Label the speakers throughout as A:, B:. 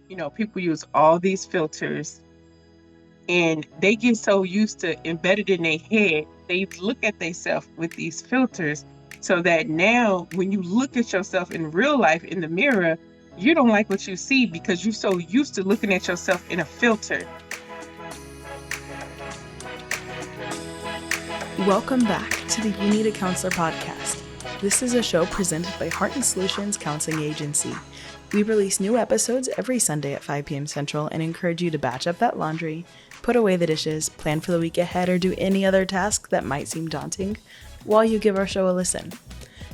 A: People use all these filters and they get so used to embedded in their head, they look at themselves with these filters so that now when you look at yourself in real life in the mirror, you don't like what you see because you're so used to looking at yourself in a filter.
B: Welcome back to the You Need a Counselor podcast. This is a show presented by Heart and Solutions Counseling Agency. We release new episodes every Sunday at 5 p.m. Central and encourage you to batch up that laundry, put away the dishes, plan for the week ahead, or do any other task that might seem daunting while you give our show a listen.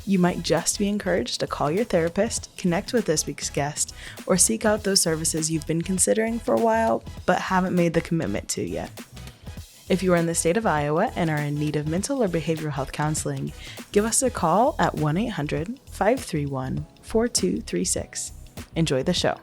B: You might just be encouraged to call your therapist, connect with this week's guest, or seek out those services you've been considering for a while but haven't made the commitment to yet. If you are in the state of Iowa and are in need of mental or behavioral health counseling, give us a call at 1-800-531-4236. Enjoy the show.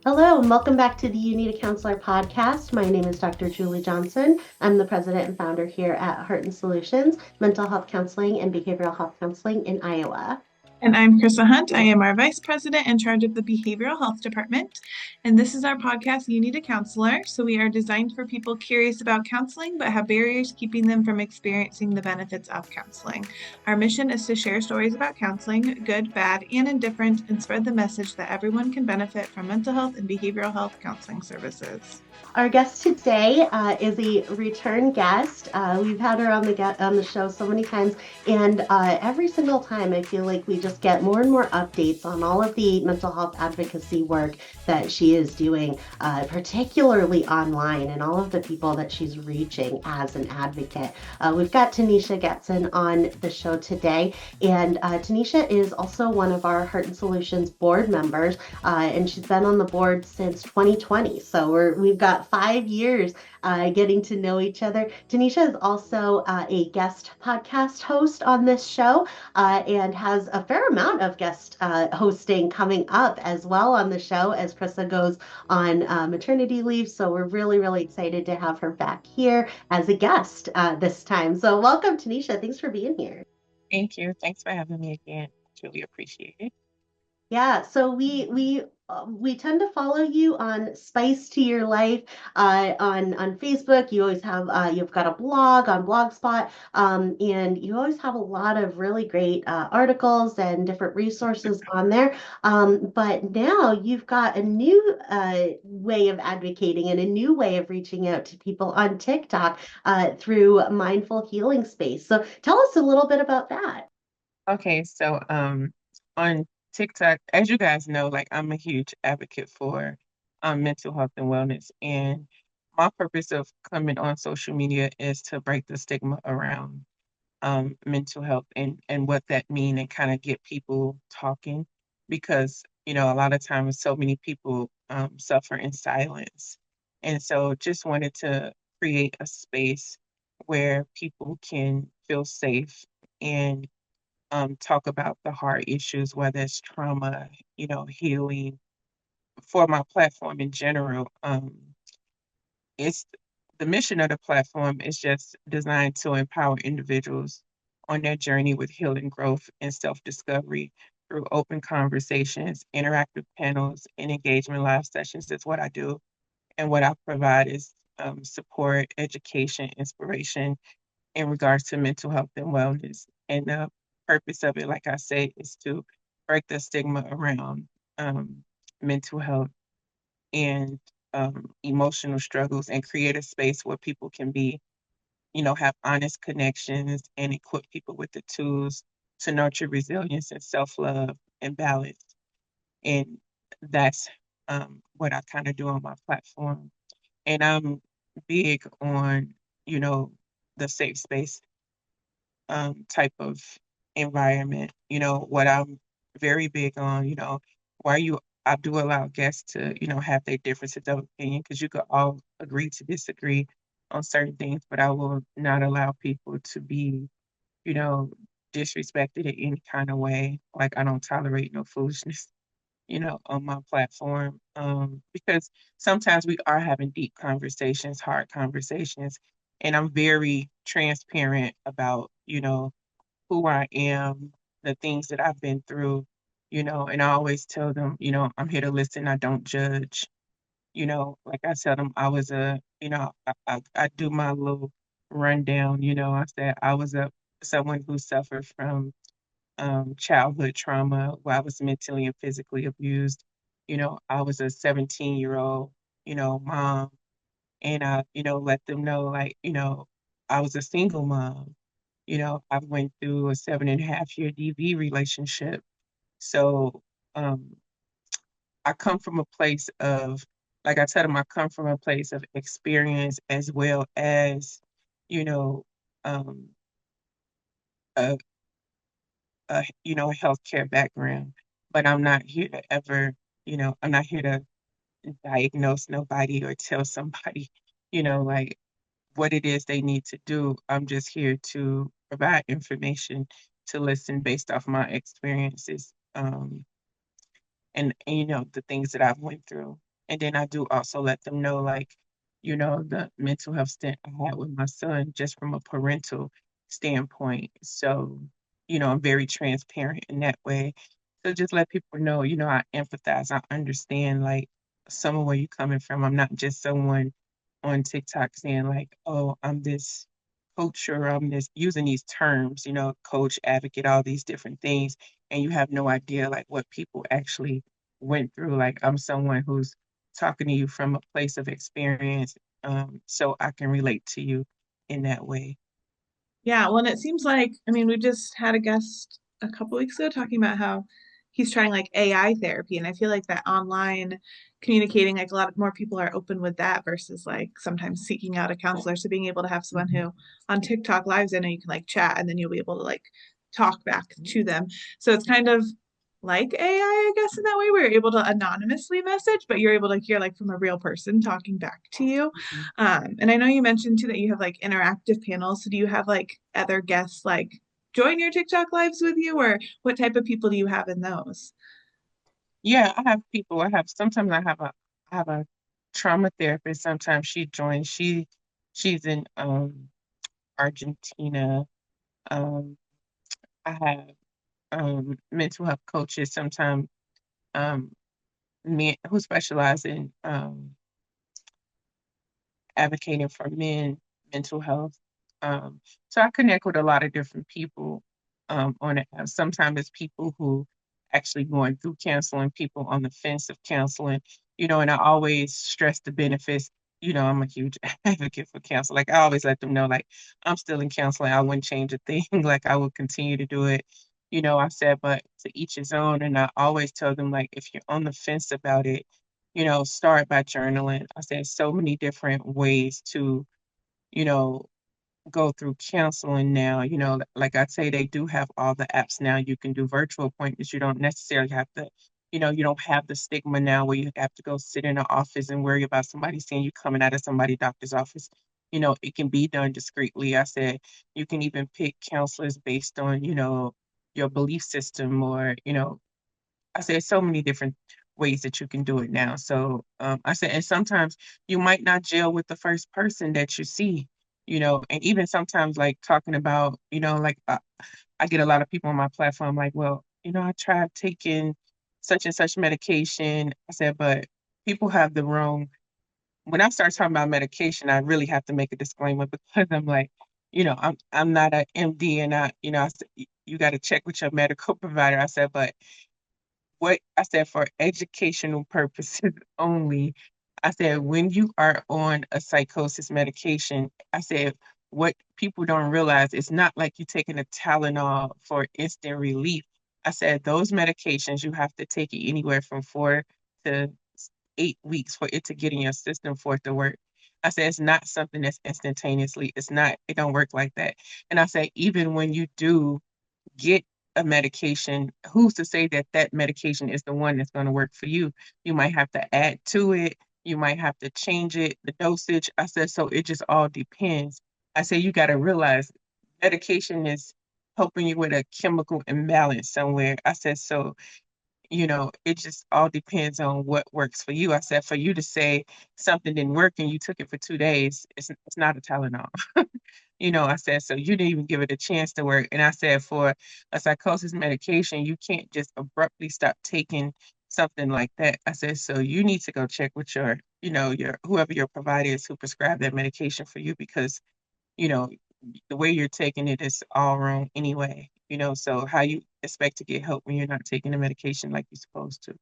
C: Hello, and welcome back to the You Need a Counselor podcast. My name is Dr. Julie Johnson. I'm the president and founder here at Heart and Solutions, Mental Health Counseling and Behavioral Health Counseling in Iowa.
D: And I'm Krista Hunt. I am our vice president in charge of the behavioral health department. And this is our podcast, You Need a Counselor. So we are designed for people curious about counseling, but have barriers keeping them from experiencing the benefits of counseling. Our mission is to share stories about counseling, good, bad, and indifferent, and spread the message that everyone can benefit from mental health and behavioral health counseling services.
C: Our guest today is a return guest. We've had her on the show so many times, and every single time I feel like we just get more and more updates on all of the mental health advocacy work that she is doing, particularly online, and all of the people that she's reaching as an advocate. We've got Tenesha Gatson on the show today, and Tenesha is also one of our Heart and Solutions board members, and she's been on the board since 2020. So we've got 5 years getting to know each other. Tenesha is also a guest podcast host on this show and has a fair amount of guest hosting coming up as well on the show as Krista goes on maternity leave. So we're really, really excited to have her back here as a guest this time. So welcome, Tenesha. Thanks for being here.
A: Thank you. Thanks for having me again. Truly appreciate it.
C: Yeah, so we tend to follow you on Spice to Your Life on Facebook. You always have you've got a blog on Blogspot, and you always have a lot of really great articles and different resources on there. But now you've got a new way of advocating and a new way of reaching out to people on TikTok through Mindful Healing Space. So tell us a little bit about that.
A: Okay, so on TikTok, as you guys know, like I'm a huge advocate for mental health and wellness. And my purpose of coming on social media is to break the stigma around mental health and what that mean and kind of get people talking because, a lot of times so many people suffer in silence. And so just wanted to create a space where people can feel safe and talk about the hard issues, whether it's trauma, healing. For my platform in general, it's the mission of the platform is just designed to empower individuals on their journey with healing, growth, and self-discovery through open conversations, interactive panels, and engagement live sessions. That's what I do. And what I provide is support, education, inspiration in regards to mental health and wellness. And the purpose of it, like I say, is to break the stigma around mental health and emotional struggles and create a space where people can be, have honest connections and equip people with the tools to nurture resilience and self-love and balance. And that's what I kind of do on my platform. And I'm big on, the safe space type of environment. What I'm very big on, why I do allow guests to, have their differences of opinion because you could all agree to disagree on certain things, but I will not allow people to be, you know, disrespected in any kind of way. Like I don't tolerate no foolishness, on my platform. Because sometimes we are having deep conversations, hard conversations, and I'm very transparent about, who I am, the things that I've been through, and I always tell them, I'm here to listen, I don't judge. Like I tell them, I was I do my little rundown. I said I was someone who suffered from childhood trauma where I was mentally and physically abused. I was a 17-year-old, mom, and I, let them know, like, I was a single mom. I went through a 7.5-year DV relationship. So, um, I come from a place of, like I tell them, I come from a place of experience as well as, you know, um, a, a healthcare background. But I'm not here to ever, I'm not here to diagnose nobody or tell somebody, like what it is they need to do. I'm just here to provide information to listen based off my experiences. And the things that I've went through. And then I do also let them know, like, the mental health stint I had with my son just from a parental standpoint. So, I'm very transparent in that way. So just let people know, I empathize, I understand, like, some of where you're coming from. I'm not just someone on TikTok saying like, oh, I'm this coach, or I'm this using these terms, coach, advocate, all these different things, and you have no idea like what people actually went through. Like, I'm someone who's talking to you from a place of experience, so I can relate to you in that way.
D: Yeah, well, and it seems like, I mean, we just had a guest a couple weeks ago talking about how he's trying like AI therapy, and I feel like that online communicating, like a lot more people are open with that versus like sometimes seeking out a counselor. So being able to have someone who on TikTok lives, I know you can like chat and then you'll be able to like talk back to them. So it's kind of like AI, I guess, in that way, where you're able to anonymously message, but you're able to hear like from a real person talking back to you.
A: Mhm.
D: And I know you mentioned too that you have like interactive panels. So do you have like other guests like join your TikTok lives with you, or what type of people do you have in those?
A: Yeah, I have people. Sometimes I have a trauma therapist. Sometimes she joins. She's in Argentina. Um, I have mental health coaches sometimes, um, men who specialize in advocating for men mental health. So I connect with a lot of different people on it. Sometimes it's people who actually going through counseling, people on the fence of counseling, and I always stress the benefits. I'm a huge advocate for counseling. Like, I always let them know, like, I'm still in counseling. I wouldn't change a thing. Like, I will continue to do it. I said, but to each his own. And I always tell them, like, if you're on the fence about it, start by journaling. I said so many different ways to, you know, go through counseling now. Like I say, they do have all the apps now. You can do virtual appointments. You don't necessarily have to, you don't have the stigma now where you have to go sit in an office and worry about somebody seeing you coming out of somebody's doctor's office. It can be done discreetly. I said you can even pick counselors based on, your belief system, or, I said so many different ways that you can do it now. So I said, and sometimes you might not gel with the first person that you see, and even sometimes like talking about, like I get a lot of people on my platform like, well, I tried taking such and such medication. I said, but people have the wrong. When I start talking about medication, I really have to make a disclaimer because I'm like, I'm not an MD, and I said, you got to check with your medical provider. I said, but what I said, for educational purposes only. I said, when you are on a psychosis medication, I said, what people don't realize, it's not like you taking a Tylenol for instant relief. I said, those medications, you have to take it anywhere from 4 to 8 weeks for it to get in your system for it to work. I said, it's not something that's instantaneously. It don't work like that. And I said, even when you do get a medication, who's to say that that medication is the one that's going to work for you? You might have to add to it. You might have to change it, the dosage. I said, so it just all depends. I said, you got to realize medication is helping you with a chemical imbalance somewhere. I said, so, it just all depends on what works for you. I said, for you to say something didn't work and you took it for 2 days, it's not a Tylenol. I said, so you didn't even give it a chance to work. And I said, for a psychosis medication, you can't just abruptly stop taking something like that. I said, so you need to go check with your whoever your provider is who prescribed that medication for you because, you know, the way you're taking it is all wrong anyway. So how you expect to get help when you're not taking the medication like you're supposed to?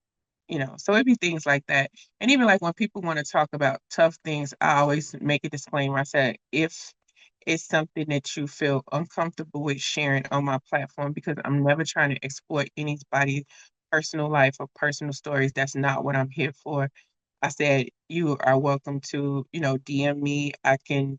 A: So it'd be things like that. And even like when people want to talk about tough things, I always make a disclaimer. I said, if it's something that you feel uncomfortable with sharing on my platform, because I'm never trying to exploit anybody's personal life or personal stories. That's not what I'm here for. I said, you are welcome to, DM me. I can,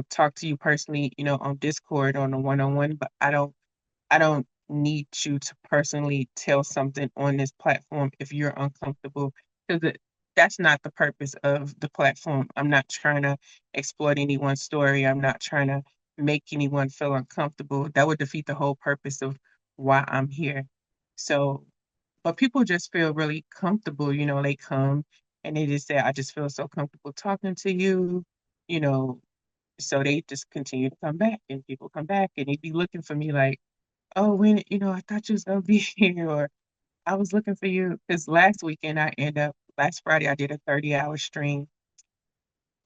A: talk to you personally, on Discord on a one-on-one, but I don't need you to personally tell something on this platform if you're uncomfortable, because that's not the purpose of the platform. I'm not trying to exploit anyone's story. I'm not trying to make anyone feel uncomfortable. That would defeat the whole purpose of why I'm here. So, but people just feel really comfortable, they come and they just say, I just feel so comfortable talking to you, you know, so they just continue to come back and people come back and they be looking for me like, oh, I thought you was gonna be here, or I was looking for you. Because last Friday, I did a 30-hour stream.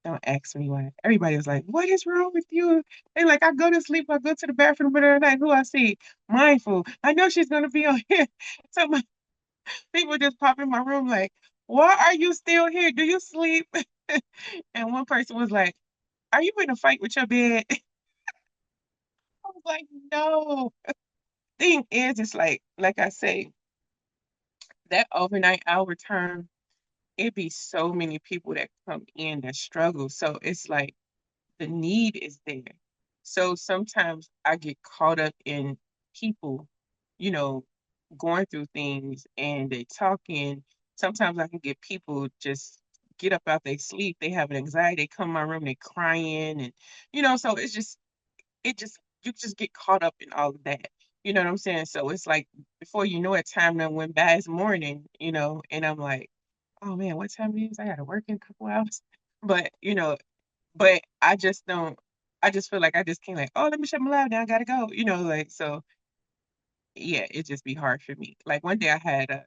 A: Don't ask me why. Everybody was like, what is wrong with you? They like, I go to sleep, I go to the bathroom, but every night, who I see? Mindful. I know she's gonna be on here. So my people just pop in my room like, why are you still here? Do you sleep? And one person was like, are you in a fight with your bed? I was like, no. Thing is, it's like I say, that overnight hour term, it be so many people that come in that struggle. So it's like the need is there. So sometimes I get caught up in people, you know, going through things and they talking. Sometimes I can get people just get up out their sleep. They have an anxiety. They come in my room, they crying and so it just you just get caught up in all of that. You know what I'm saying? So it's like before you know it, time done went by. It's morning, and I'm like, oh man, what time it is? I gotta work in a couple hours. But but I just don't. I just feel like I just can't like, oh, let me shut my lab down. I gotta go. Like so. Yeah, it just be hard for me. Like one day I had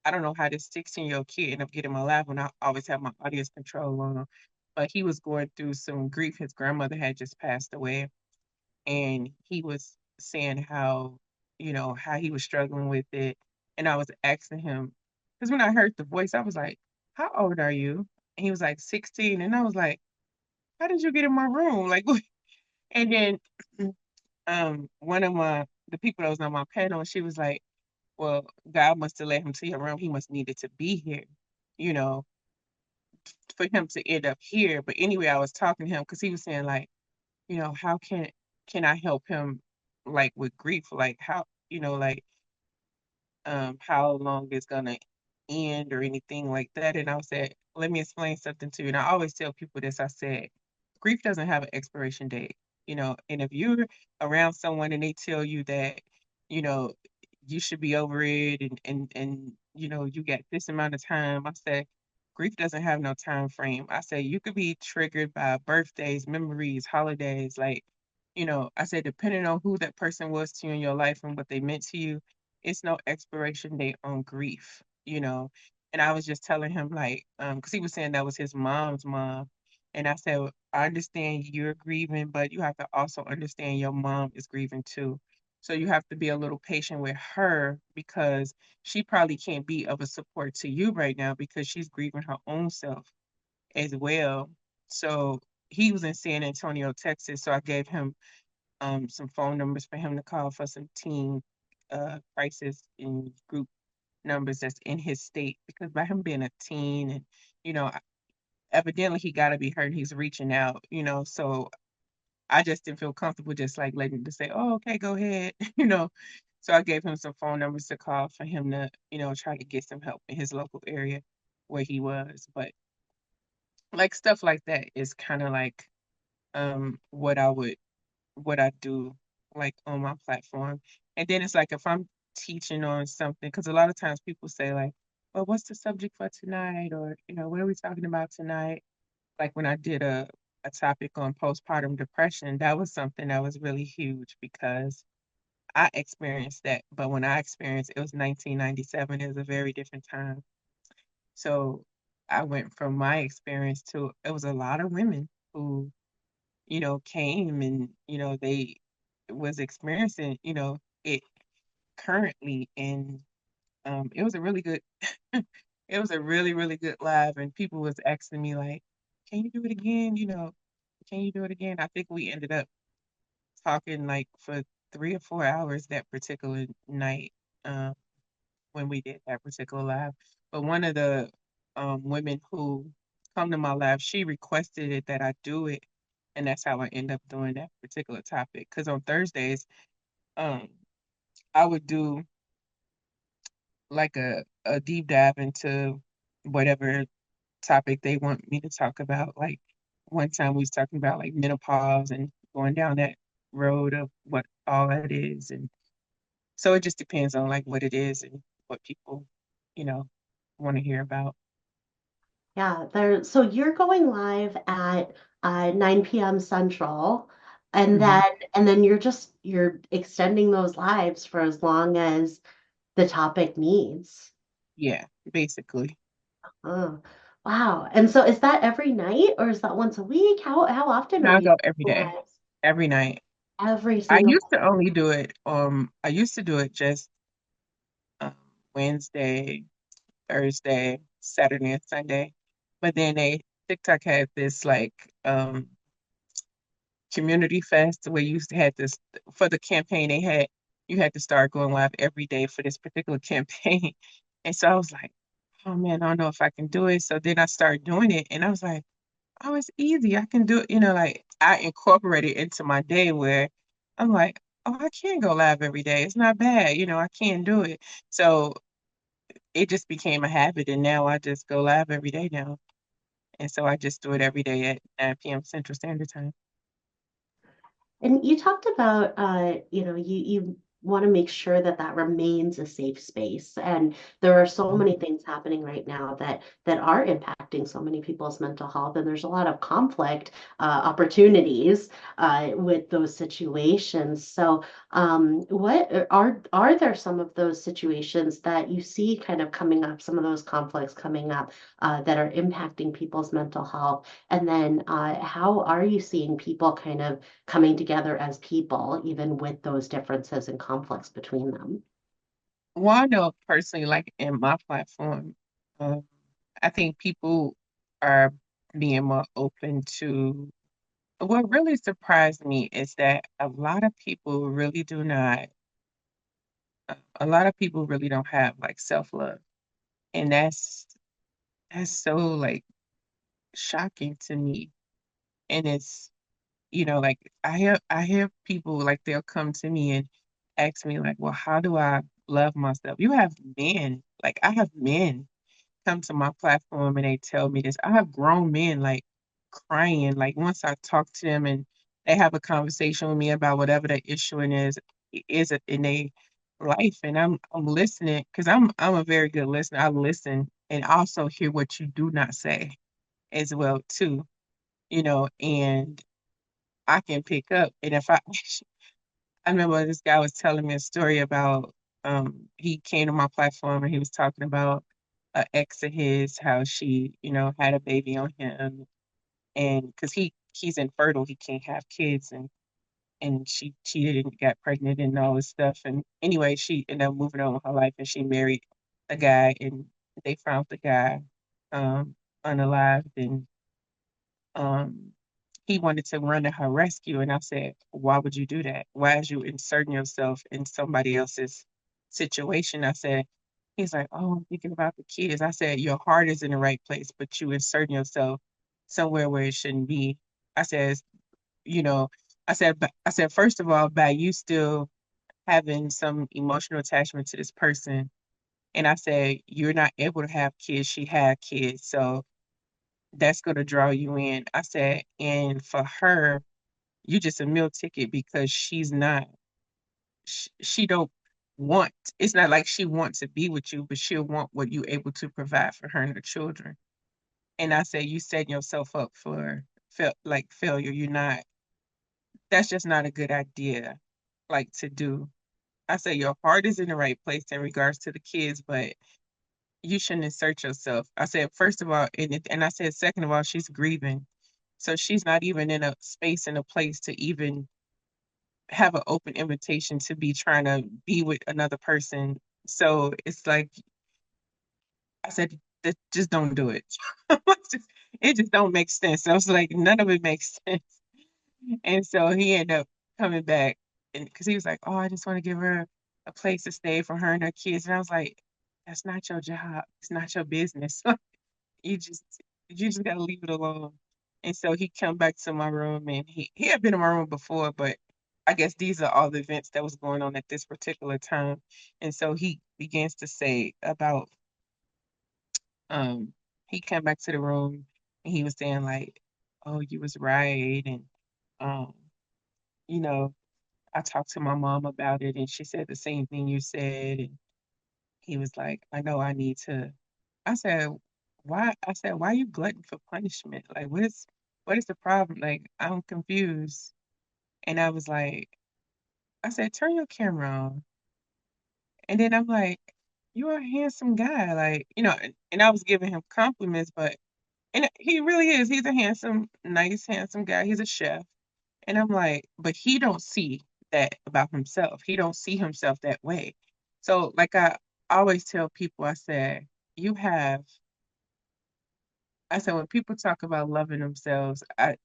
A: I don't know how this 16-year-old kid ended up getting my lab when I always have my audience control on, but he was going through some grief. His grandmother had just passed away, and he was saying how he was struggling with it. And I was asking him, because when I heard the voice, I was like, how old are you? And he was like 16. And I was like, how did you get in my room? Like, and then one of the people that was on my panel, she was like, well, God must have let him to your room. He must needed to be here, you know, for him to end up here. But anyway, I was talking to him because he was saying like, how can I help him like with grief? Like like how long it's gonna end or anything like that. And I said, let me explain something to you. And I always tell people this. I said, grief doesn't have an expiration date, and if you're around someone and they tell you that, you know, you should be over it and you get this amount of time, I said, grief doesn't have no time frame. I said you could be triggered by birthdays, memories, holidays, like, I said, depending on who that person was to you in your life and what they meant to you, it's no expiration date on grief, And I was just telling him like, because he was saying that was his mom's mom. And I said, "Well, I understand you're grieving, but you have to also understand your mom is grieving too. So you have to be a little patient with her because she probably can't be of a support to you right now because she's grieving her own self as well." So he was in San Antonio, Texas. So I gave him some phone numbers for him to call for some teen crisis and group numbers that's in his state because by him being a teen and you know evidently he got to be hurt, he's reaching out, so I just didn't feel comfortable just like letting him to say, oh, okay, go ahead. So I gave him some phone numbers to call for him to try to get some help in his local area where he was. But like stuff like that is kind of like what I do like on my platform. And then it's like if I'm teaching on something, because a lot of times people say like, well, what's the subject for tonight? Or, what are we talking about tonight? Like when I did a topic on postpartum depression, that was something that was really huge because I experienced that. But when I experienced it was 1997. It was a very different time. So I went from my experience to it was a lot of women who, came and, they was experiencing, it currently. And it was a really good it was a really, really good live, and people was asking me like, "Can you do it again? Can you do it again?" I think we ended up talking like for 3 or 4 hours that particular night, um, when we did that particular live. But one of the women who come to my live, she requested it that I do it, and that's how I end up doing that particular topic. Because on Thursdays, um, I would do like a deep dive into whatever topic they want me to talk about. Like one time we was talking about like menopause and going down that road of what all that is. And so it just depends on like what it is and what people, you know, want to hear about.
C: Yeah, there. So you're going live at 9 p.m. Central, and
A: Hmm.
C: then you're extending those lives for as long as the topic needs.
A: Yeah, basically.
C: Oh, wow. And so is that every night or is that once a week? How often
A: And
C: are
A: I
C: you
A: go every
C: doing
A: day,
C: lives?
A: every night.
C: Every
A: I
C: single
A: used to only do it, I used to do it just um, Wednesday, Thursday, Saturday, and Sunday. But then TikTok had this like community fest where you used to have this for the campaign you had to start going live every day for this particular campaign. And so I was like, oh man, I don't know if I can do it. So then I started doing it and I was like, oh, it's easy. I can do it. Like I incorporated into my day where I'm like, oh, I can go live every day. It's not bad. I can do it. So it just became a habit and now I just go live every day now. And so I just do it every day at 9 p.m. Central Standard Time.
C: And you talked about, you want to make sure that that remains a safe space. And there are so many things happening right now that are impacting so many people's mental health. And there's a lot of conflict opportunities with those situations. So, what are there some of those situations that you see kind of coming up, some of those conflicts coming up that are impacting people's mental health? And then, how are you seeing people kind of coming together as people, even with those differences and conflicts between them?
A: Well, I know personally, like in my platform, um, I think people are being more open to. What really surprised me is that a lot of people really don't have like self-love. And that's so like shocking to me. And it's, like I hear people like they'll come to me and ask me like, well, how do I love myself? You have men, like I have men come to my platform and they tell me this. I have grown men like crying. Like once I talk to them and they have a conversation with me about whatever the issue is in their life, and I'm listening because I'm a very good listener. I listen and also hear what you do not say as well too. And I can pick up. And if I remember this guy was telling me a story about he came to my platform and he was talking about an ex of his, how she, had a baby on him, and because he's infertile, he can't have kids, and she cheated and got pregnant and all this stuff. And anyway, she ended up moving on with her life and she married a guy and they found the guy um unalived, and um he wanted to run to her rescue. And I said, why would you do that? Why is you inserting yourself in somebody else's situation? I said, he's like, oh, I'm thinking about the kids. I said, your heart is in the right place, but you inserting yourself somewhere where it shouldn't be. I said, you know, I said, first of all, by you still having some emotional attachment to this person. And I said, you're not able to have kids. She had kids. So that's going to draw you in. I said, and for her, you just a meal ticket because she don't want, it's not like she wants to be with you, but she'll want what you're able to provide for her and her children. And I said, you setting yourself up failure. You're not, that's just not a good idea, like to do. I say your heart is in the right place in regards to the kids, but you shouldn't insert yourself. I said, first of all, and I said, second of all, she's grieving. So she's not even in a space and a place to even have an open invitation to be trying to be with another person. So it's like, I said, just don't do it. It just don't make sense. I was like, none of it makes sense. And so he ended up coming back, and because he was like, "Oh, I just want to give her a place to stay for her and her kids." And I was like, "That's not your job. It's not your business. You just you just gotta leave it alone." And so he come back to my room, and he had been in my room before, but I guess these are all the events that was going on at this particular time. And so he begins to say about um he came back to the room, and he was saying like, "Oh, you was right," and um you know, I talked to my mom about it and she said the same thing you said. And he was like, I know I need to. I said, why? I said, why you glutton for punishment? Like, what is the problem? Like, I'm confused. And I was like, I said, turn your camera on. And then I'm like, you're a handsome guy. Like, and I was giving him compliments, but, and he really is. He's a handsome, nice, handsome guy. He's a chef. And I'm like, but he don't see that about himself. He don't see himself that way. So like I always tell people, you have, I said, when people talk about loving themselves, I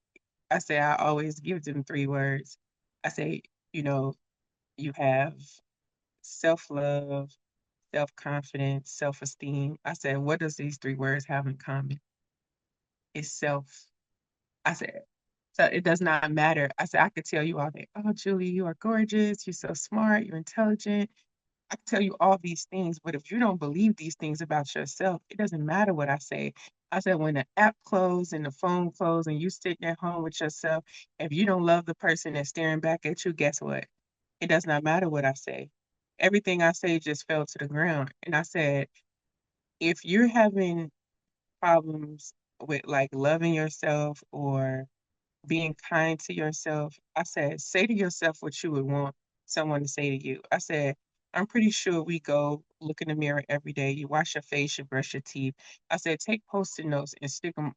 A: say, I always give them three words. I say, you know, you have self-love, self-confidence, self-esteem. I said, what does these three words have in common? It's self. I said, so it does not matter. I said, I could tell you all day, oh, Julie, you are gorgeous. You're so smart. You're intelligent. I can tell you all these things, but if you don't believe these things about yourself, it doesn't matter what I say. I said, when the app closed and the phone closed and you sitting at home with yourself, if you don't love the person that's staring back at you, guess what? It does not matter what I say. Everything I say just fell to the ground. And I said, if you're having problems with like loving yourself or being kind to yourself, I said, say to yourself what you would want someone to say to you. I said, I'm pretty sure we go look in the mirror every day. You wash your face, you brush your teeth. I said, take post-it notes and stick them,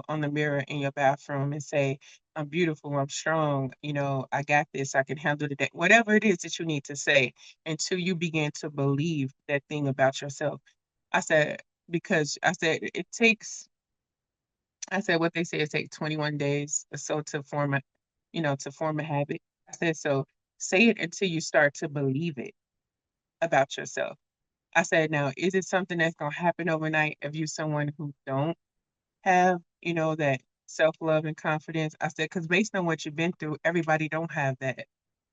A: on the mirror in your bathroom and say, I'm beautiful, I'm strong, I got this, I can handle the day. Whatever it is that you need to say until you begin to believe that thing about yourself. I said, because I said it takes I said what they say it takes 21 days or so to form a habit. I said, so say it until you start to believe it about yourself. I said, now, is it something that's going to happen overnight if you're someone who don't have, that self-love and confidence? I said, because based on what you've been through, everybody don't have that.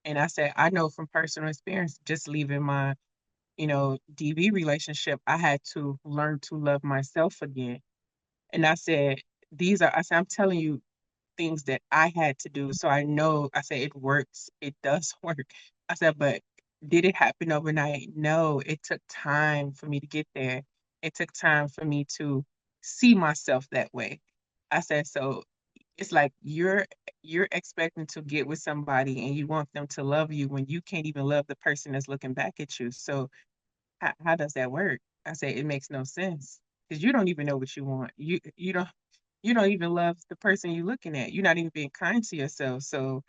A: And I said, I know from personal experience, just leaving my, DV relationship, I had to learn to love myself again. And I said, I'm telling you things that I had to do. So I know, I said, it works. It does work. I said, but did it happen overnight? No, it took time for me to get there. It took time for me to see myself that way. I said, so it's like you're expecting to get with somebody and you want them to love you when you can't even love the person that's looking back at you. So how does that work? I say it makes no sense because you don't even know what you want. You don't even love the person you're looking at. You're not even being kind to yourself. So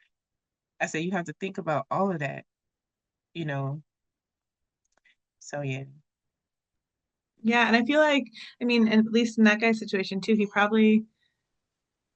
A: I say you have to think about all of that, you know. So yeah.
D: Yeah, and I feel like, I mean, at least in that guy's situation too, he probably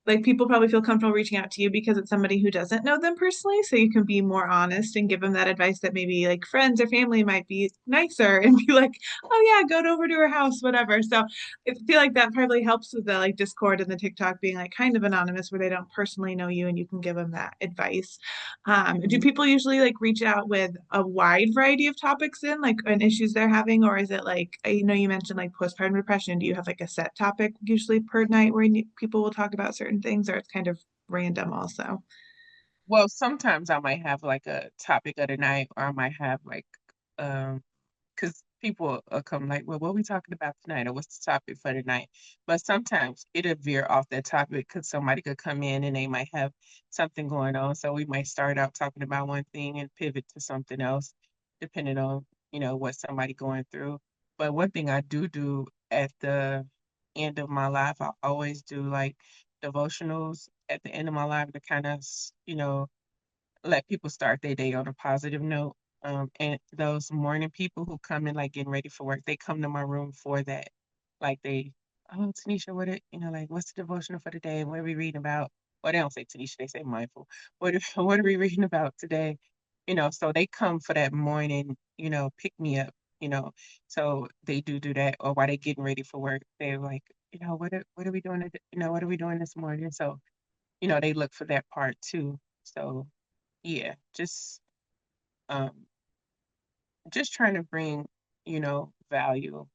D: like people probably feel comfortable reaching out to you because it's somebody who doesn't know them personally, so you can be more honest and give them that advice that maybe like friends or family might be nicer and be like, oh yeah, go over to her house, whatever. So I feel like that probably helps with the like Discord and the TikTok being like kind of anonymous where they don't personally know you and you can give them that advice. Do
A: Mhm.
D: people usually like reach out with a wide variety of topics in like and issues they're having, or is it like I know you mentioned like postpartum depression? Do you have like a set topic usually per night where people will talk about certain things, or it's kind of random also?
A: Well, sometimes I might have like a topic of the night, or I might have like, because people come like, well, what are we talking about tonight? Or what's the topic for tonight? But sometimes it'll veer off that topic because somebody could come in and they might have something going on. So we might start out talking about one thing and pivot to something else, depending on, what somebody going through. But one thing I do at the end of my life, I always do like devotionals at the end of my life to kind of, let people start their day on a positive note. And those morning people who come in like getting ready for work, they come to my room for that. Like oh Tanisha, like what's the devotional for today? What are we reading about? Well, they don't say Tanisha, they say mindful. What are we reading about today? So they come for that morning, pick me up, you know. So they do that, or while they getting ready for work, they're like, what are we doing? What are we doing this morning? So, they look for that part too. So yeah, um just trying to bring, value.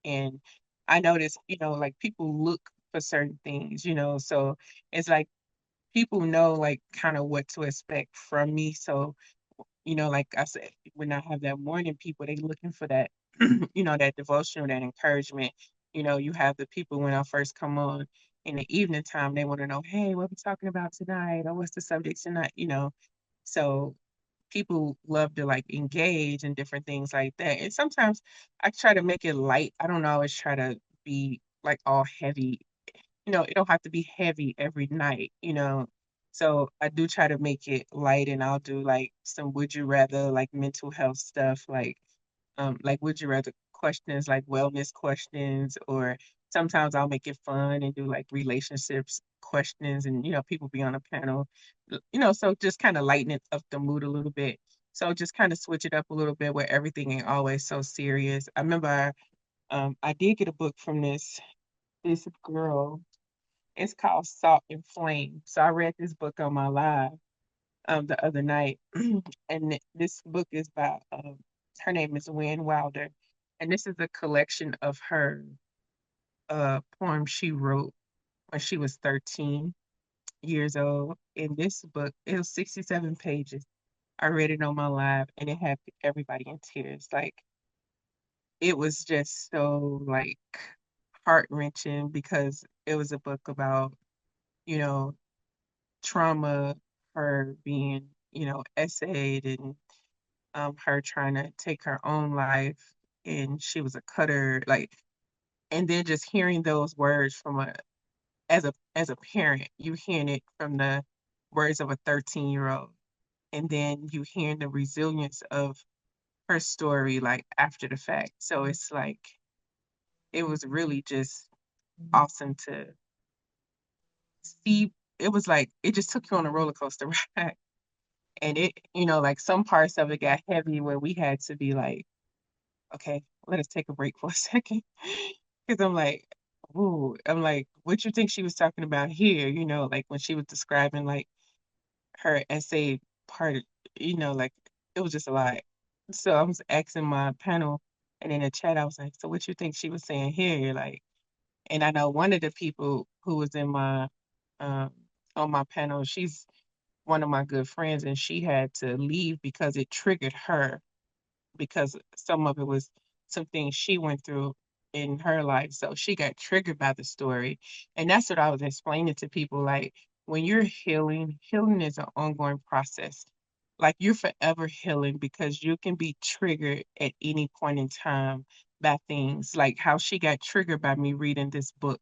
A: And I notice, like people look for certain things, so it's like people know like kind of what to expect from me. So, like I said, when I have that morning people, they looking for that, that devotional, that encouragement. You have the people when I first come on in the evening time, they want to know, hey, what we talking about tonight? Or what's the subject tonight? So people love to like engage in different things like that. And sometimes I try to make it light. I don't always try to be like all heavy. It don't have to be heavy every night. So I do try to make it light, and I'll do like some would you rather, like mental health stuff, like would you rather questions, like wellness questions, or sometimes I'll make it fun and do like relationships questions, and people be on a panel, so just kind of lighten it up the mood a little bit. So just kind of switch it up a little bit where everything ain't always so serious. I remember I did get a book from this girl. It's called Salt and Flame. So I read this book on my live the other night, and this book is by her name is Wynn Wilder, and this is a collection of her poems she wrote when she was 13 years old. In this book, it was 67 pages. I read it on my live, and it had everybody in tears. Like it was just so like heart wrenching because it was a book about you know trauma, her being essayed, and her trying to take her own life, and she was a cutter, like, and then just hearing those words from a parent, you hearing it from the words of a 13-year-old, and then you hearing the resilience of her story like after the fact. So it's like it was really just awesome to see. It was like it just took you on a roller coaster ride. And like some parts of it got heavy where we had to be like, okay, let us take a break for a second. Because I'm like, ooh, I'm like, what you think she was talking about here? Like when she was describing like her essay part, like it was just a lot. So I was asking my panel and in the chat, I was like, so what you think she was saying here? Like, and I know one of the people who was in my um on my panel, she's one of my good friends, and she had to leave because it triggered her because some of it was some things she went through in her life. So she got triggered by the story. And that's what I was explaining to people. Like when you're healing, healing is an ongoing process. Like you're forever healing because you can be triggered at any point in time by things like how she got triggered by me reading this book.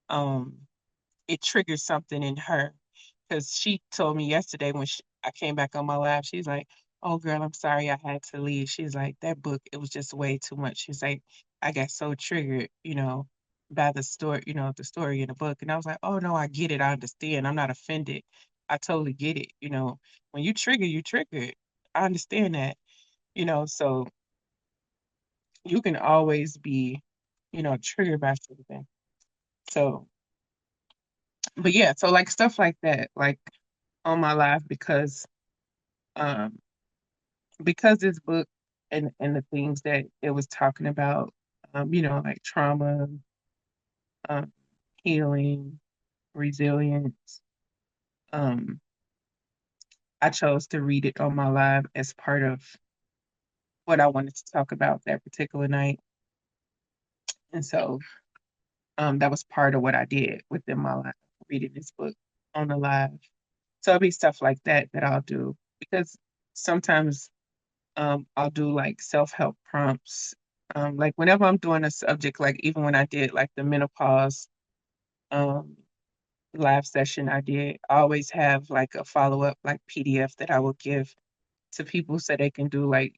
A: Um, it triggered something in her because she told me yesterday when I came back on my lab, she's like, "Oh, girl, I'm sorry I had to leave." She's like, "That book, it was just way too much." She's like, "I got so triggered, by the story, the story in the book." And I was like, "Oh, no, I get it. I understand. I'm not offended. I totally get it. When you trigger, you trigger. I understand that, so you can always be, triggered by something." So, but yeah, so like stuff like that, like on my life um because this book and the things that it was talking about, like trauma, um, healing, resilience. Um, I chose to read it on my live as part of what I wanted to talk about that particular night. And so that was part of what I did within my life, reading this book on the live. So it'll be stuff like that that I'll do because sometimes I'll do like self-help prompts. Like whenever I'm doing a subject, like even when I did like the menopause um, live session I always have like a follow-up like PDF that I will give to people so they can do like,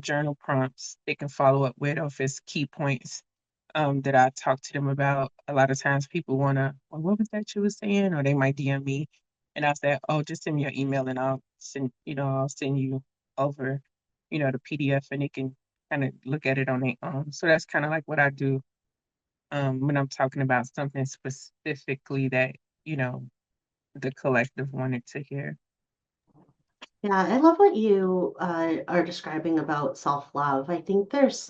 A: journal prompts they can follow up with, or if it's key points that I talk to them about. A lot of times people wanna, well, what was that you were saying? Or they might DM me and I say, oh, just send me your email and I'll send you over, the PDF and they can kind of look at it on their own. So that's kind of like what I do when I'm talking about something specifically that, you know, the collective wanted to hear.
C: Yeah, I love what you are describing about self-love. I think there's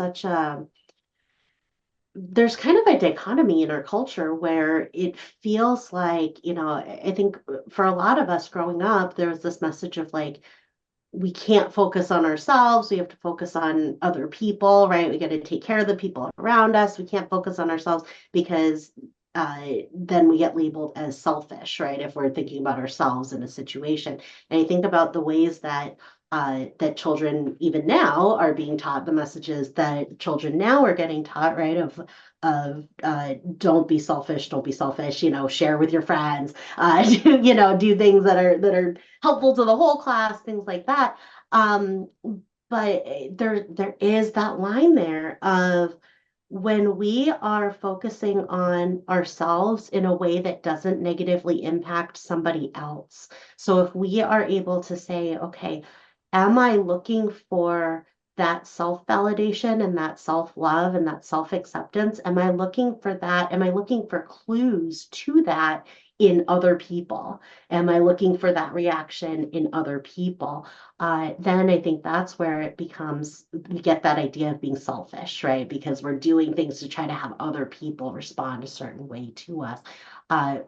C: kind of a dichotomy in our culture where it feels like, I think for a lot of us growing up, there was this message of like, we can't focus on ourselves. We have to focus on other people, right? We got to take care of the people around us. We can't focus on ourselves because then we get labeled as selfish, right? If we're thinking about ourselves in a situation. And I think about the ways that children even now are being taught the messages that children now are getting taught, right? Of don't be selfish, don't be selfish, share with your friends, do things that are helpful to the whole class, things like that. Um, but there is that line there of when we are focusing on ourselves in a way that doesn't negatively impact somebody else. So if we are able to say, okay, am I looking for that self-validation and that self-love and that self-acceptance? Am I looking for that? Am I looking for clues to that in other people? Am I looking for that reaction in other people? Then I think that's where it becomes, we get that idea of being selfish, right? Because we're doing things to try to have other people respond a certain way to us.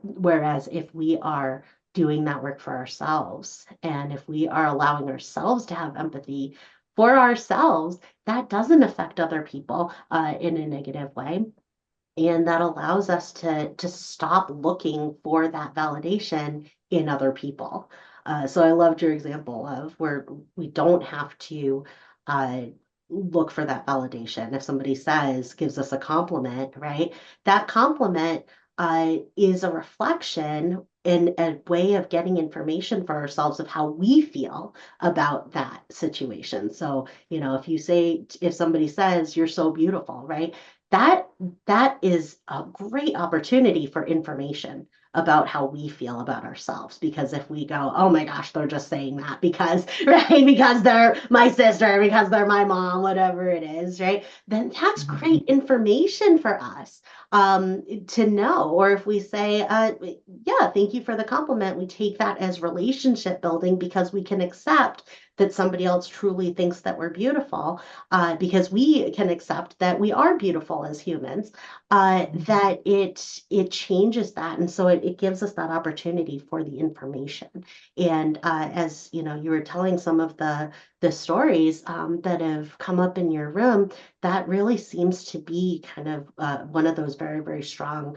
C: Whereas if we are doing that work for ourselves, and if we are allowing ourselves to have empathy for ourselves, that doesn't affect other people in a negative way. And that allows us to stop looking for that validation in other people. So I loved your example of where we don't have to uh, look for that validation. If somebody gives us a compliment, right? That compliment is a reflection in a way of getting information for ourselves of how we feel about that situation. So, if somebody says, you're so beautiful, right? That that is a great opportunity for information about how we feel about ourselves. Because if we go, oh my gosh, they're just saying that because, right, because they're my sister, because they're my mom, whatever it is, right, then that's
A: Mhm.
C: great information for us to know. Or if we say, yeah, thank you for the compliment, we take that as relationship building because we can accept that somebody else truly thinks that we're beautiful, because we can accept that we are beautiful as humans, that it changes that, and so it gives us that opportunity for the information. And as you were telling some of the stories that have come up in your room, that really seems to be kind of one of those very, very strong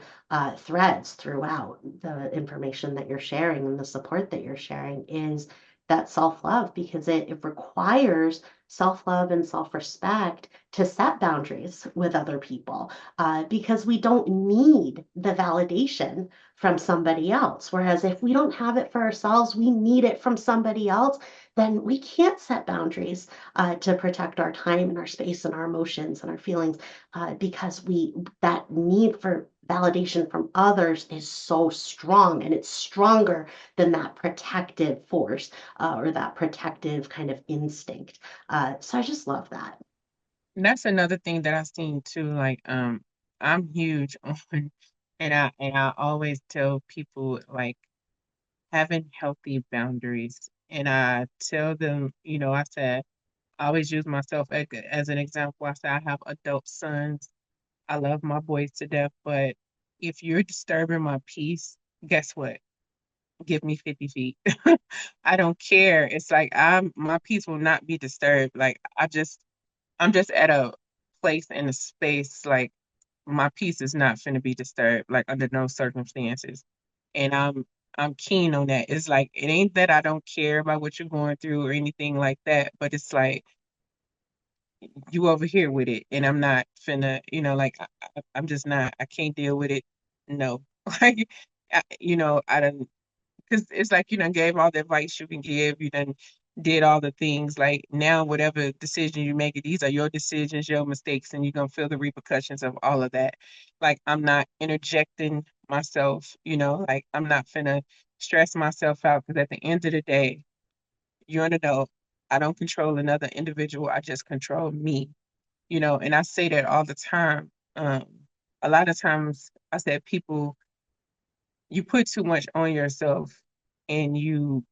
C: threads throughout the information that you're sharing and the support that you're sharing is that self-love, because it requires self-love and self-respect to set boundaries with other people, because we don't need the validation from somebody else. Whereas if we don't have it for ourselves, we need it from somebody else, then we can't set boundaries to protect our time and our space and our emotions and our feelings, because that need for validation from others is so strong, and it's stronger than that protective force or that protective kind of instinct. So I just love that.
A: And that's another thing that I've seen too. Like, I'm huge on, and I always tell people like having healthy boundaries. And I tell them, I said I always use myself as an example. I say I have adult sons. I love my boys to death, but if you're disturbing my peace, guess what? Give me 50 feet. I don't care. It's like my peace will not be disturbed. Like I just I'm just at a place in a space like my peace is not finna be disturbed, like under no circumstances. And I'm keen on that. It's like it ain't that I don't care about what you're going through or anything like that, but it's like you over here with it, and I'm not finna, like I'm just not. I can't deal with it. No, like I don't because it's like you done gave all the advice you can give. You done did all the things. Like now, whatever decision you make, these are your decisions, your mistakes, and you're gonna feel the repercussions of all of that. Like I'm not interjecting myself. Like I'm not finna stress myself out because at the end of the day, you're an adult. I don't control another individual. I just control me. And I say that all the time. A lot of times I said people you put too much on yourself and you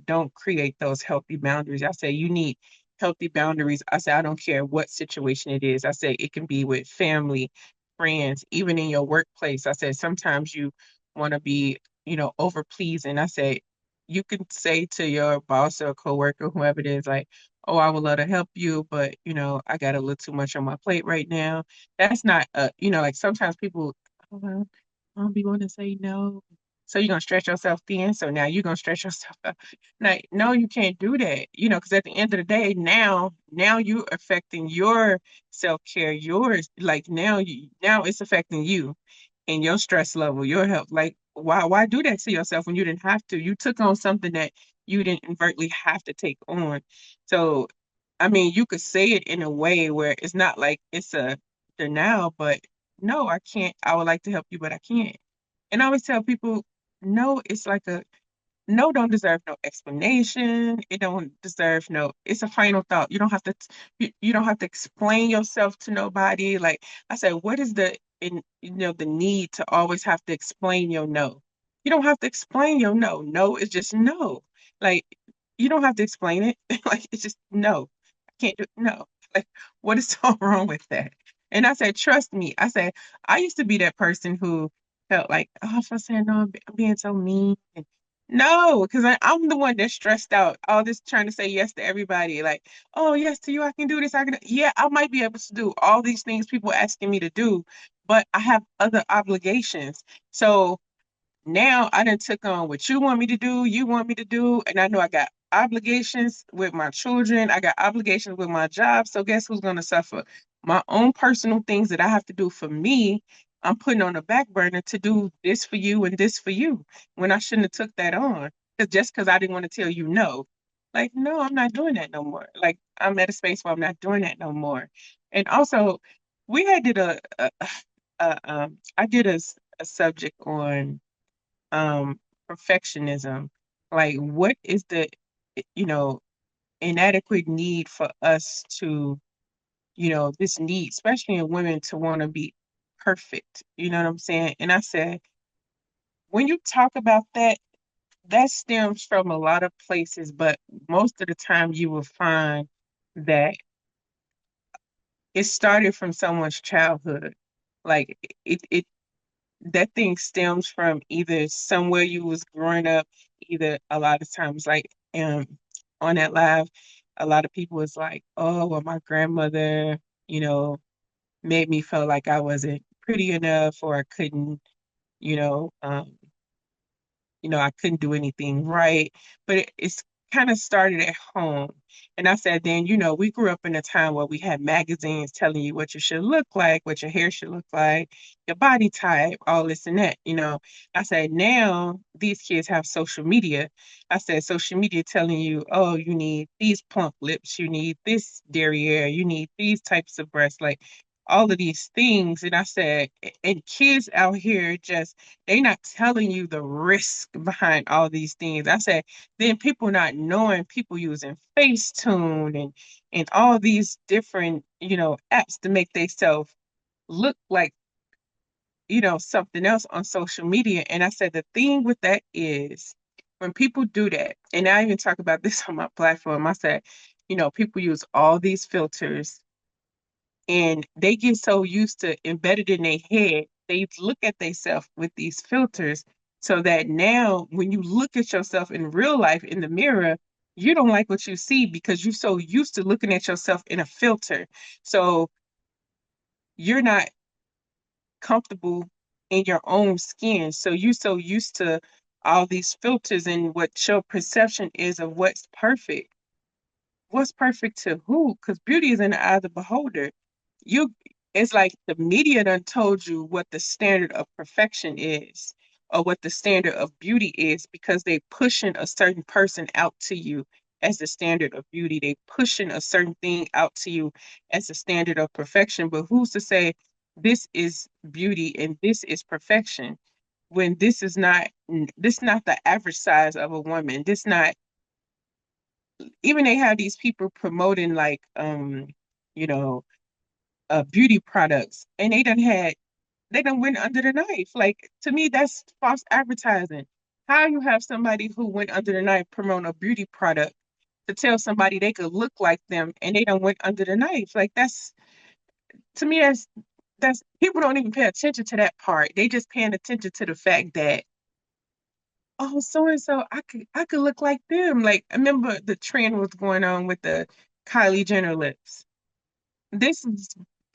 A: don't create those healthy boundaries. I say you need healthy boundaries. I say I don't care what situation it is. I say it can be with family, friends, even in your workplace. I said sometimes you want to be, over pleasing. I say you can say to your boss or coworker, whoever it is, like, oh, I would love to help you, but I got a little too much on my plate right now. That's not like sometimes people, I don't be want to say no. So you're gonna stretch yourself thin. So now you're gonna stretch yourself up. Like, no, you can't do that. Because at the end of the day, now you're affecting your self-care, yours, like now it's affecting you and your stress level, your health. Like, why do that to yourself when you didn't have to? You took on something that you didn't overtly have to take on. So I mean, you could say it in a way where it's not like it's a denial, but no, I can't. I would like to help you, but I can't. And I always tell people, no, it's like a no don't deserve no explanation. It don't deserve no, it's a final thought. You don't have to you don't have to explain yourself to nobody. Like I said, what is the need to always have to explain your no? You don't have to explain your no. No is just no. Like you don't have to explain it. Like it's just no. I can't do no. Like what is so wrong with that? And I said, trust me. I said, I used to be that person who felt like, oh, if I said no, I'm being so mean. No, because I'm the one that's stressed out. All this trying to say yes to everybody. Like, oh, yes to you, I can do this. I can. Yeah, I might be able to do all these things people asking me to do, but I have other obligations. So now I done took on what you want me to do, you want me to do, and I know I got obligations with my children, I got obligations with my job. So guess who's gonna suffer? My own personal things that I have to do for me, I'm putting on the back burner to do this for you and this for you when I shouldn't have took that on. Cause just because I didn't want to tell you no. Like, no, I'm not doing that no more. Like I'm at a space where I'm not doing that no more. And also we had did I did a subject on um perfectionism. Like what is the you know inadequate need for us to this need, especially in women, to want to be perfect, you know what I'm saying? And I said when you talk about that, that stems from a lot of places, but most of the time you will find that it started from someone's childhood. Like it that thing stems from either somewhere you was growing up, either a lot of times like on that live, a lot of people was like, oh well my grandmother, you know, made me feel like I wasn't pretty enough or I couldn't, you know, um, I couldn't do anything right. But it's kind of started at home. And I said, then, we grew up in a time where we had magazines telling you what you should look like, what your hair should look like, your body type, all this and that, I said, now these kids have social media. I said, social media telling you, oh, you need these plump lips, you need this derriere, you need these types of breasts, like all of these things. And I said, and kids out here just they not telling you the risk behind all these things. I said, then people not knowing people using Facetune and all these different, apps to make themselves look like, something else on social media. And I said, the thing with that is when people do that, and I even talk about this on my platform, I said, people use all these filters and they get so used to embedded in their head, they look at themselves with these filters so that now when you look at yourself in real life in the mirror, you don't like what you see because you're so used to looking at yourself in a filter. So you're not comfortable in your own skin. So you're so used to all these filters and what your perception is of what's perfect. What's perfect to who? Because beauty is in the eye of the beholder. You, it's like the media done told you what the standard of perfection is, or what the standard of beauty is, because they pushing a certain person out to you as the standard of beauty. They pushing a certain thing out to you as the standard of perfection. But who's to say this is beauty and this is perfection when this not the average size of a woman. This not even they have these people promoting like you know beauty products and they done went under the knife. Like to me that's false advertising. How you have somebody who went under the knife promote a beauty product to tell somebody they could look like them and they don't went under the knife? Like that's to me that's people don't even pay attention to that part. They just paying attention to the fact that oh, so and so, I could look like them. Like I remember the trend was going on with the Kylie Jenner lips.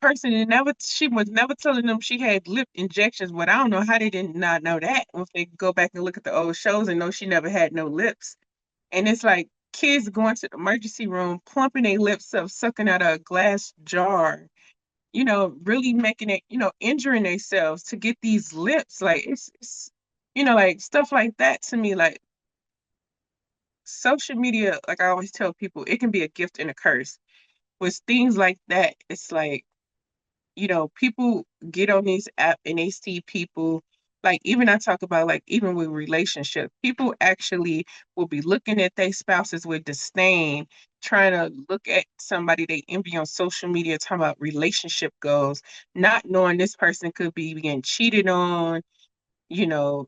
A: Person never she was never telling them she had lip injections, but I don't know how they did not know that if they go back and look at the old shows and know she never had no lips. And it's like kids going to the emergency room, plumping their lips up, sucking out a glass jar, really making it, injuring themselves to get these lips. Like it's like stuff like that to me, like social media, like I always tell people, it can be a gift and a curse. With things like that, it's like, people get on these app and they see people, like even I talk about like even with relationships, people actually will be looking at their spouses with disdain, trying to look at somebody they envy on social media, talking about relationship goals, not knowing this person could be being cheated on, you know,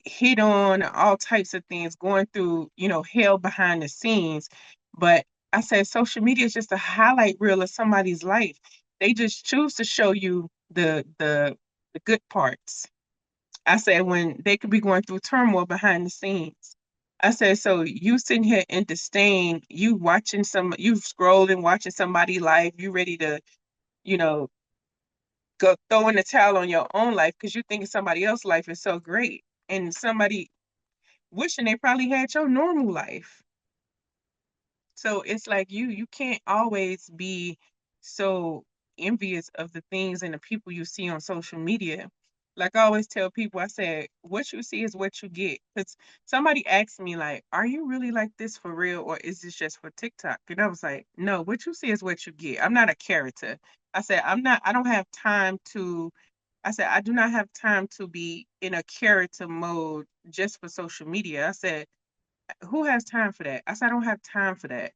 A: hit on all types of things, going through, hell behind the scenes. But I said social media is just a highlight reel of somebody's life. They just choose to show you the good parts. I said when they could be going through turmoil behind the scenes. I said, so you sitting here in disdain, you scrolling, watching somebody life, you ready to, you know, go throw in the towel on your own life because you think somebody else's life is so great. And somebody wishing they probably had your normal life. So it's like you can't always be so envious of the things and the people you see on social media. Like I always tell people, I said, what you see is what you get. Because somebody asked me, like, are you really like this for real or is this just for TikTok? And I was like, no, what you see is what you get. I'm not a character. I don't have time to, I said, I do not have time to be in a character mode just for social media. I said, who has time for that? I said, I don't have time for that.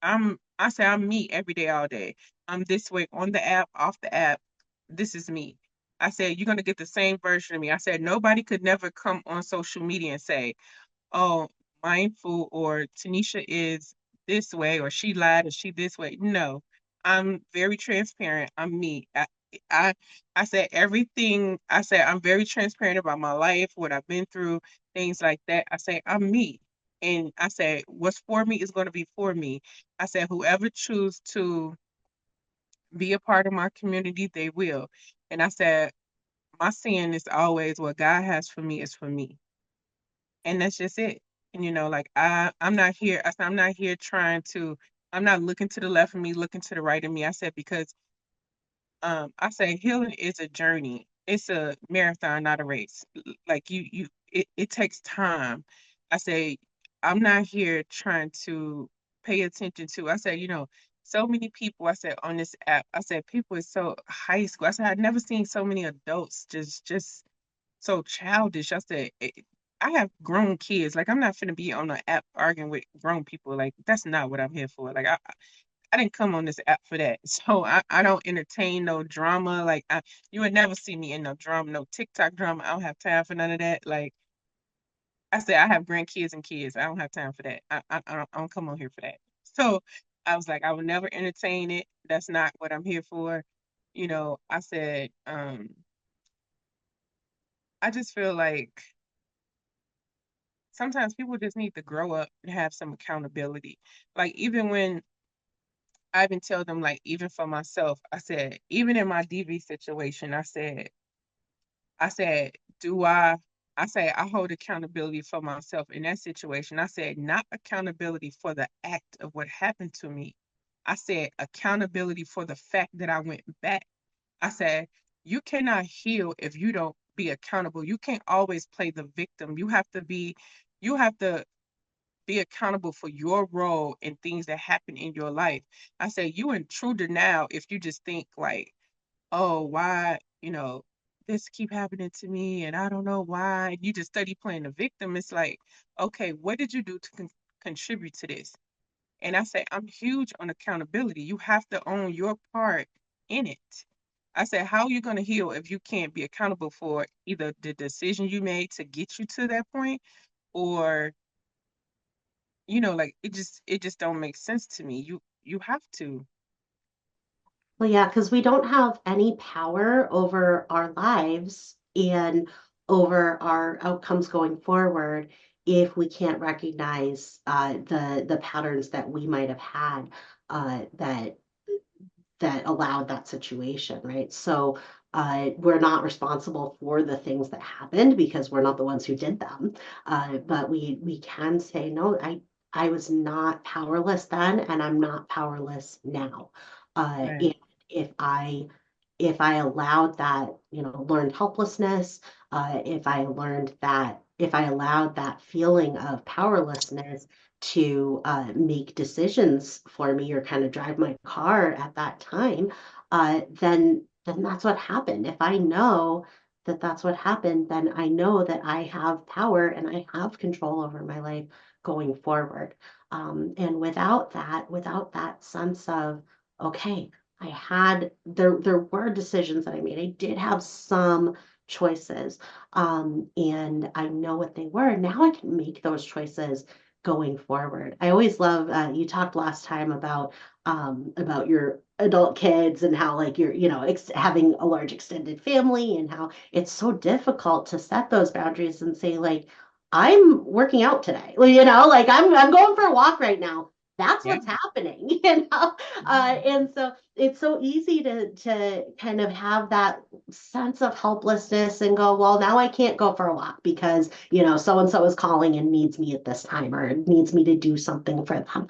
A: I say I'm me every day, all day. I'm this way on the app, off the app. This is me. I said, you're gonna get the same version of me. I said, nobody could never come on social media and say, oh, Mindful or Tanisha is this way or she lied or she this way. No, I'm very transparent. I'm me. I I said everything. I said I'm very transparent about my life, what I've been through, things like that. I say I'm me. And I said, what's for me is going to be for me. I said, whoever choose to be a part of my community, they will. And I said, my saying is always what God has for me is for me, and that's just it. And like I'm not here. I said I'm not here trying to. I'm not looking to the left of me, looking to the right of me. I said because I say healing is a journey. It's a marathon, not a race. Like it takes time. I say I'm not here trying to pay attention to. I said so many people. I said on this app. I said people is so high school. I said I've never seen so many adults just so childish. I said, I have grown kids. Like, I'm not finna be on the app arguing with grown people. Like, that's not what I'm here for. Like, I didn't come on this app for that. So I don't entertain no drama. Like, you would never see me in no drama, no TikTok drama. I don't have time for none of that. Like, I said, I have grandkids and kids. I don't have time for that. I don't come on here for that. So I was like, I would never entertain it. That's not what I'm here for. I said, I just feel like sometimes people just need to grow up and have some accountability. Like even when I even tell them, like even for myself, I said, even in my DV situation, I said, do I say I hold accountability for myself in that situation. I said, not accountability for the act of what happened to me. I said, accountability for the fact that I went back. I said, you cannot heal if you don't be accountable. You can't always play the victim. You have to be accountable for your role in things that happen in your life. I say you intruder now if you just think like, oh, why, this keep happening to me and I don't know why. You just study playing the victim. It's like, okay, what did you do to contribute to this? And I say, I'm huge on accountability. You have to own your part in it. I said, how are you going to heal if you can't be accountable for either the decision you made to get you to that point, or like it just don't make sense to me. You have to.
C: Well, yeah, because we don't have any power over our lives and over our outcomes going forward if we can't recognize the patterns that we might have had that allowed that situation, right? So we're not responsible for the things that happened because we're not the ones who did them. But we can say, no, I was not powerless then, and I'm not powerless now.
A: Right.
C: And if I allowed that, learned helplessness, if I allowed that feeling of powerlessness to make decisions for me or kind of drive my car at that time, then that's what happened. If I know that that's what happened, then I know that I have power and I have control over my life going forward. And without that sense of, okay, there were decisions that I made. I did have some choices, and I know what they were. Now I can make those choices going forward. I always love, you talked last time about your adult kids and how like you're, having a large extended family and how it's so difficult to set those boundaries and say like, I'm working out today. Well, like I'm going for a walk right now. That's
A: Yeah.
C: what's happening, and so it's so easy to kind of have that sense of helplessness and go, well, now I can't go for a walk because, so and so is calling and needs me at this time or needs me to do something for them.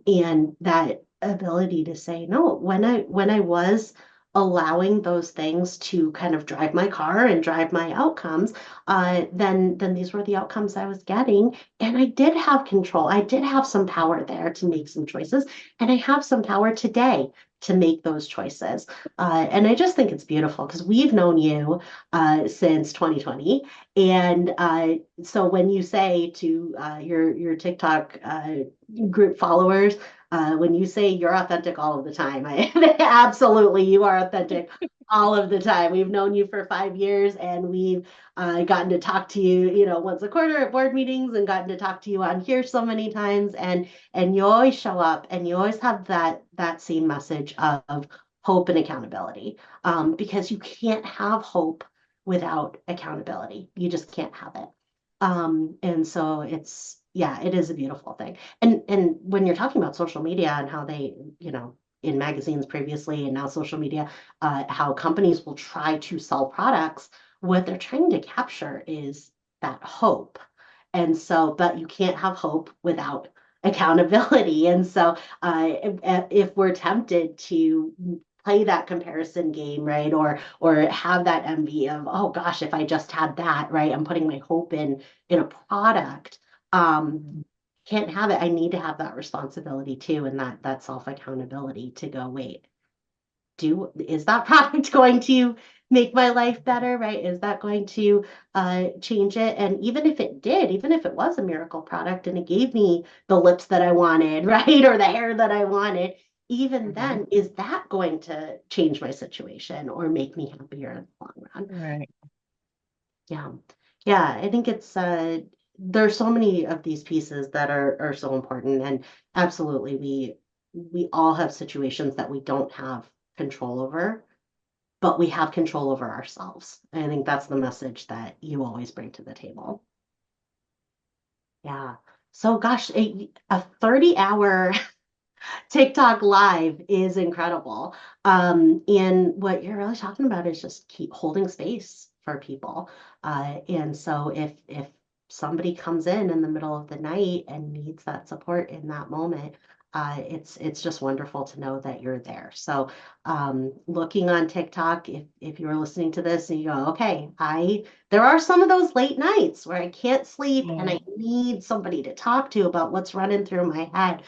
C: And that ability to say, no, when I was allowing those things to kind of drive my car and drive my outcomes, then these were the outcomes I was getting. And I did have control. I did have some power there to make some choices. And I have some power today to make those choices. And I just think it's beautiful because we've known you since 2020. And so when you say to your TikTok group followers, when you say you're authentic all of the time, absolutely, you are authentic all of the time. We've known you for 5 years and we've gotten to talk to you, once a quarter at board meetings and gotten to talk to you on here so many times. And you always show up and you always have that same message of hope and accountability, because you can't have hope without accountability. You just can't have it. And so yeah, it is a beautiful thing. And when you're talking about social media and how they, in magazines previously and now social media, how companies will try to sell products, what they're trying to capture is that hope. And so, but you can't have hope without accountability. And so, if we're tempted to play that comparison game, right, or have that envy of, oh gosh, if I just had that, right, I'm putting my hope in a product. Can't have it. I need to have that responsibility too, and that self accountability to go, wait, is that product going to make my life better, right? Is that going to change it? And even if it did, even if it was a miracle product and it gave me the lips that I wanted, right, or the hair that I wanted, even
A: Hmm.
C: then, is that going to change my situation or make me happier in the long run?
A: Right.
C: Yeah. Yeah, I think it's there's so many of these pieces that are so important, and absolutely we all have situations that we don't have control over, but we have control over ourselves. And I think that's the message that you always bring to the table. Yeah. So gosh, a 30-hour TikTok live is incredible. And what you're really talking about is just keep holding space for people. And so if somebody comes in the middle of the night and needs that support in that moment, it's just wonderful to know that you're there. So looking on TikTok, if you're listening to this and you go, okay, there are some of those late nights where I can't sleep and I
A: Yeah.
C: need somebody to talk to about what's running through my head.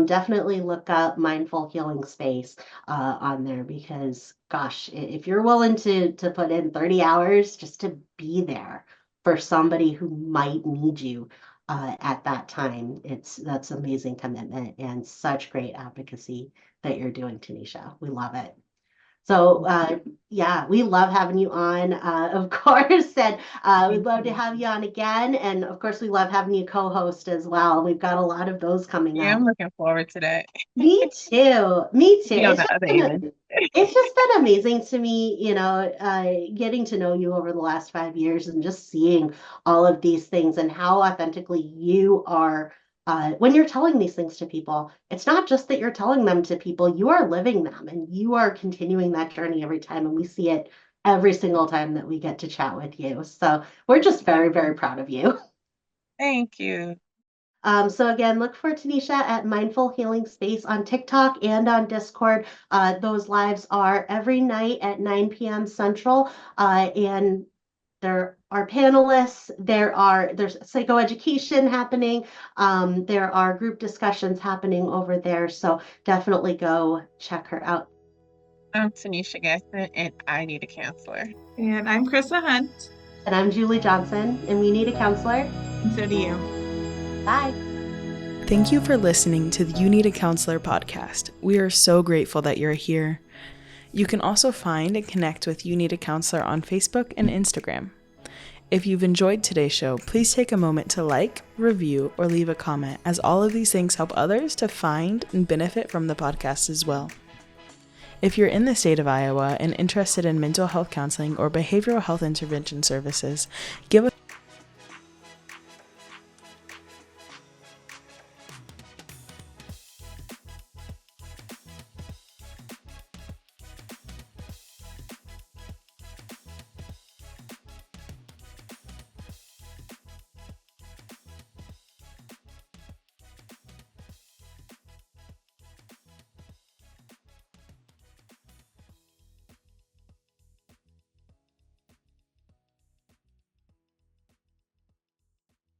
C: Definitely look up Mindful Healing Space on there because, gosh, if you're willing to put in 30 hours just to be there for somebody who might need you at that time, that's amazing commitment and such great advocacy that you're doing, Tanisha. We love it. So, yeah, we love having you on, of course, and we'd
A: Thank
C: love to
A: you.
C: have you on again. And of course, we love having you co-host as well. We've got a lot of those coming
A: Yeah,
C: up.
A: I'm looking forward to that.
C: Me too. Me too.
A: Be on the other end.
C: It's just been amazing to me, getting to know you over the last 5 years and just seeing all of these things and how authentically you are. When you're telling these things to people, it's not just that you're telling them to people, you are living them and you are continuing that journey every time. And we see it every single time that we get to chat with you. So we're just very, very proud of you.
A: Thank you.
C: So again, look for Tanisha at Mindful Healing Space on TikTok and on Discord. Those lives are every night at 9 p.m. Central. And there are panelists, there's psychoeducation happening, there are group discussions happening over there. So definitely go check her out.
A: I'm Tenesha Gatson, and I need a counselor.
D: And I'm Krista Hunt,
C: And I'm Julie Johnson, and we need a counselor.
D: and so do you.
C: Bye.
B: Thank you for listening to the You Need a Counselor podcast. We are so grateful that you're here. You can also find and connect with You Need a Counselor on Facebook and Instagram. If you've enjoyed today's show, please take a moment to like, review, or leave a comment, as all of these things help others to find and benefit from the podcast as well. If you're in the state of Iowa and interested in mental health counseling or behavioral health intervention services, give us